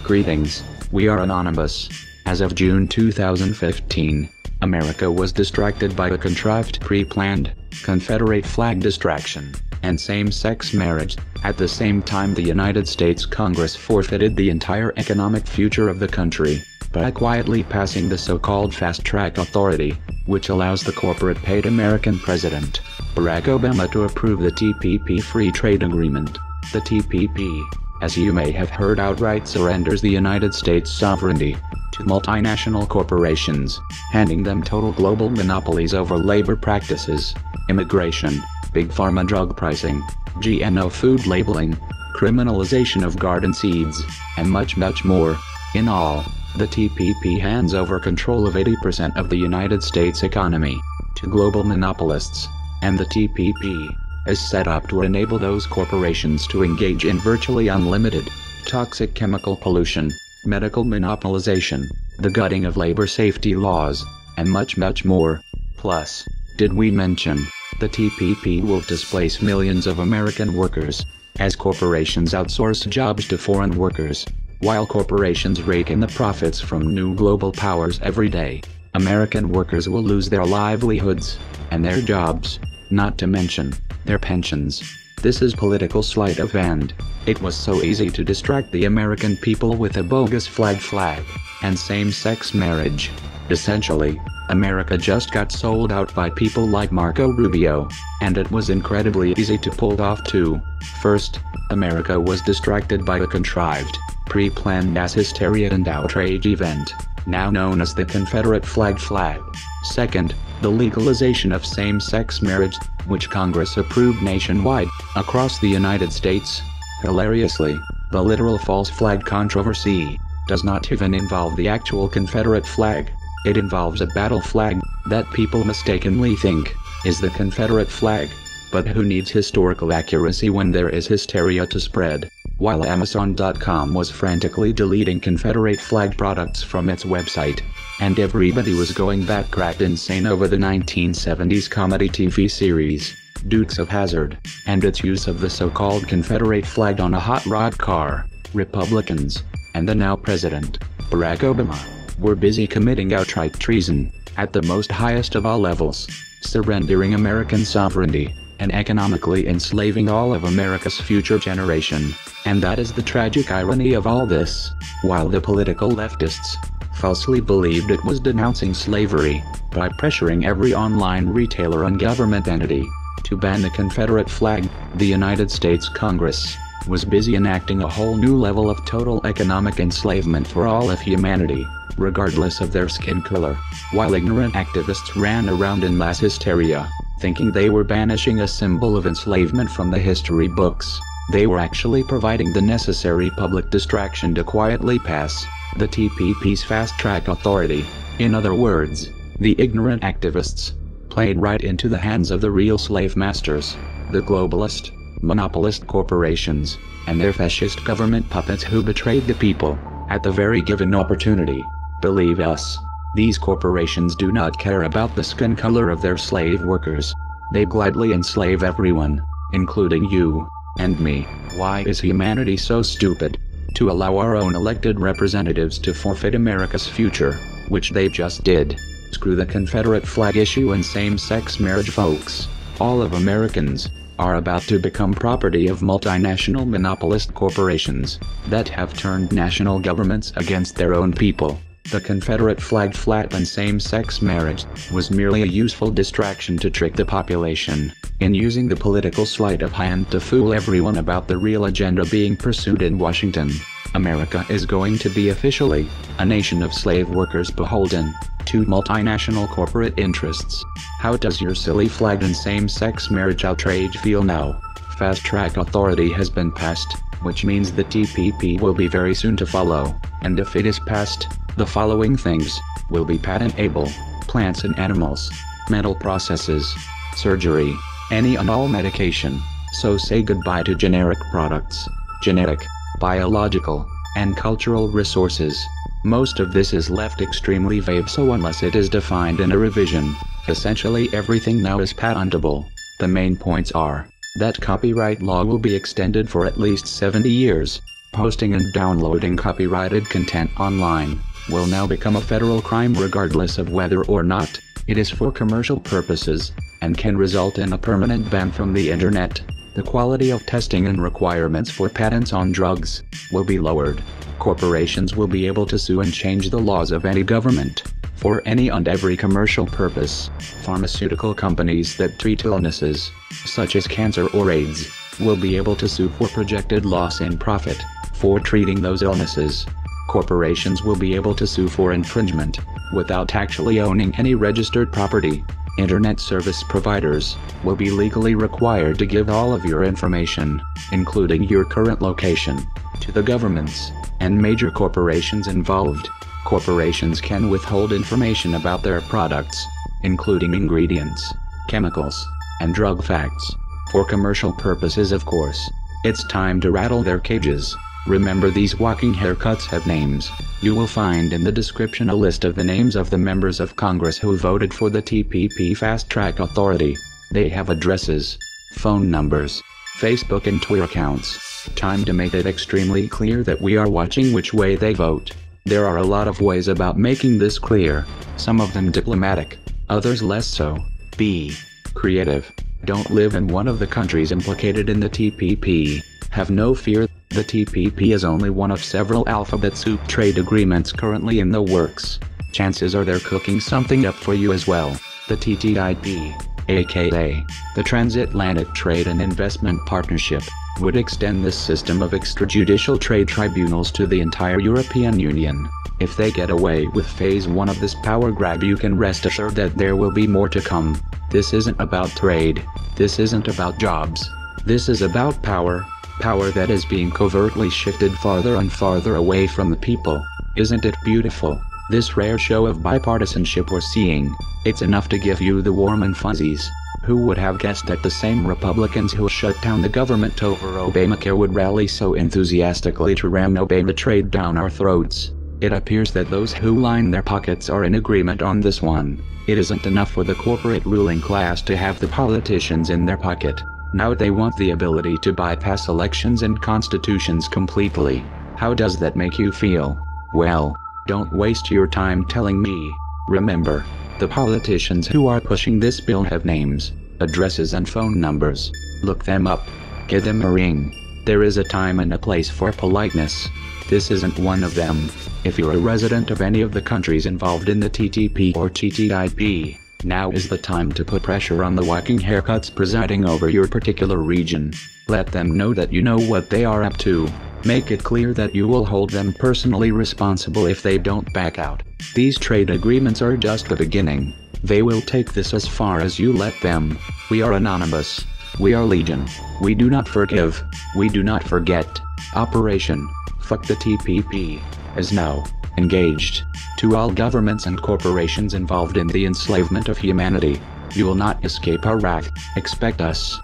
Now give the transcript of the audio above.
Greetings, we are anonymous. As of June 2015, America was distracted by a contrived pre-planned Confederate flag distraction and same-sex marriage. At the same time, the United States Congress forfeited the entire economic future of the country by quietly passing the so-called fast-track authority, which allows the corporate-paid American president, Barack Obama, to approve the TPP free trade agreement. The TPP, as you may have heard, outright surrenders the United States sovereignty to multinational corporations, handing them total global monopolies over labor practices, immigration, big pharma drug pricing, GMO food labeling, criminalization of garden seeds, and much more. In all, the TPP hands over control of 80% of the United States economy to global monopolists, and the TPP is set up to enable those corporations to engage in virtually unlimited toxic chemical pollution, medical monopolization, the gutting of labor safety laws, and much more. Plus, did we mention, the TPP will displace millions of American workers, as corporations outsource jobs to foreign workers, while corporations rake in the profits from new global powers every day. American workers will lose their livelihoods, and their jobs, not to mention their pensions. This is political sleight of hand. It was so easy to distract the American people with a bogus flag and same-sex marriage. Essentially, America just got sold out by people like Marco Rubio, and it was incredibly easy to pull off too. First, America was distracted by a contrived, pre-planned mass hysteria and outrage event, now known as the Confederate flag. Second, the legalization of same-sex marriage, which Congress approved nationwide, across the United States. Hilariously, the literal false flag controversy does not even involve the actual Confederate flag. It involves a battle flag that people mistakenly think is the Confederate flag. But who needs historical accuracy when there is hysteria to spread? While Amazon.com was frantically deleting Confederate flag products from its website, and everybody was going batshit insane over the 1970s comedy TV series, Dukes of Hazzard, and its use of the so-called Confederate flag on a hot rod car, Republicans, and the now President, Barack Obama, were busy committing outright treason, at the most highest of all levels, surrendering American sovereignty, and economically enslaving all of America's future generation. And that is the tragic irony of all this. While the political leftists falsely believed it was denouncing slavery by pressuring every online retailer and government entity to ban the Confederate flag, the United States Congress was busy enacting a whole new level of total economic enslavement for all of humanity, regardless of their skin color. While ignorant activists ran around in mass hysteria, thinking they were banishing a symbol of enslavement from the history books, they were actually providing the necessary public distraction to quietly pass the TPP's fast-track authority. In other words, the ignorant activists played right into the hands of the real slave masters, the globalist, monopolist corporations, and their fascist government puppets who betrayed the people at the very given opportunity. Believe us, these corporations do not care about the skin color of their slave workers. They gladly enslave everyone, including you and me. Why is humanity so stupid to allow our own elected representatives to forfeit America's future, which they just did? Screw the Confederate flag issue and same-sex marriage, folks. All of Americans are about to become property of multinational monopolist corporations that have turned national governments against their own people. The Confederate flag and same-sex marriage was merely a useful distraction to trick the population, in using the political sleight of hand to fool everyone about the real agenda being pursued in Washington. America is going to be officially a nation of slave workers beholden to multinational corporate interests. How does your silly flag and same-sex marriage outrage feel now? Fast-track authority has been passed, which means the TPP will be very soon to follow, and if it is passed, the following things will be patentable: plants and animals, metal processes, surgery, any and all medication. So say goodbye to generic products, genetic, biological, and cultural resources. Most of this is left extremely vague, so unless it is defined in a revision, essentially everything now is patentable. The main points are that copyright law will be extended for at least 70 years, posting and downloading copyrighted content online will now become a federal crime regardless of whether or not it is for commercial purposes, and can result in a permanent ban from the internet. The quality of testing and requirements for patents on drugs will be lowered. Corporations will be able to sue and change the laws of any government for any and every commercial purpose. Pharmaceutical companies that treat illnesses, such as cancer or AIDS, will be able to sue for projected loss in profit for treating those illnesses. Corporations will be able to sue for infringement without actually owning any registered property. Internet service providers will be legally required to give all of your information, including your current location, to the governments and major corporations involved. Corporations can withhold information about their products, including ingredients, chemicals, and drug facts, for commercial purposes, of course. It's time to rattle their cages. Remember, these walking haircuts have names. You will find in the description a list of the names of the members of Congress who voted for the TPP Fast Track Authority. They have addresses, phone numbers, Facebook and Twitter accounts. Time to make it extremely clear that we are watching which way they vote. There are a lot of ways about making this clear, some of them diplomatic, others less so. Be creative. Don't live in one of the countries implicated in the TPP. Have no fear. The TPP is only one of several alphabet soup trade agreements currently in the works. Chances are they're cooking something up for you as well. The TTIP, aka the Transatlantic Trade and Investment Partnership, would extend this system of extrajudicial trade tribunals to the entire European Union. If they get away with phase 1 of this power grab, you can rest assured that there will be more to come. This isn't about trade. This isn't about jobs. This is about power. Power that is being covertly shifted farther and farther away from the people. Isn't it beautiful? This rare show of bipartisanship we're seeing. It's enough to give you the warm and fuzzies. Who would have guessed that the same Republicans who shut down the government over Obamacare would rally so enthusiastically to ram Obama trade down our throats? It appears that those who line their pockets are in agreement on this one. It isn't enough for the corporate ruling class to have the politicians in their pocket. Now they want the ability to bypass elections and constitutions completely. How does that make you feel? Well, don't waste your time telling me. Remember, the politicians who are pushing this bill have names, addresses and phone numbers. Look them up. Give them a ring. There is a time and a place for politeness. This isn't one of them. If you're a resident of any of the countries involved in the TTP or TTIP, now is the time to put pressure on the walking haircuts presiding over your particular region. Let them know that you know what they are up to. Make it clear that you will hold them personally responsible if they don't back out. These trade agreements are just the beginning. They will take this as far as you let them. We are anonymous. We are legion. We do not forgive. We do not forget. Operation Fuck the TPP is now engaged. To all governments and corporations involved in the enslavement of humanity, you will not escape our wrath. Expect us.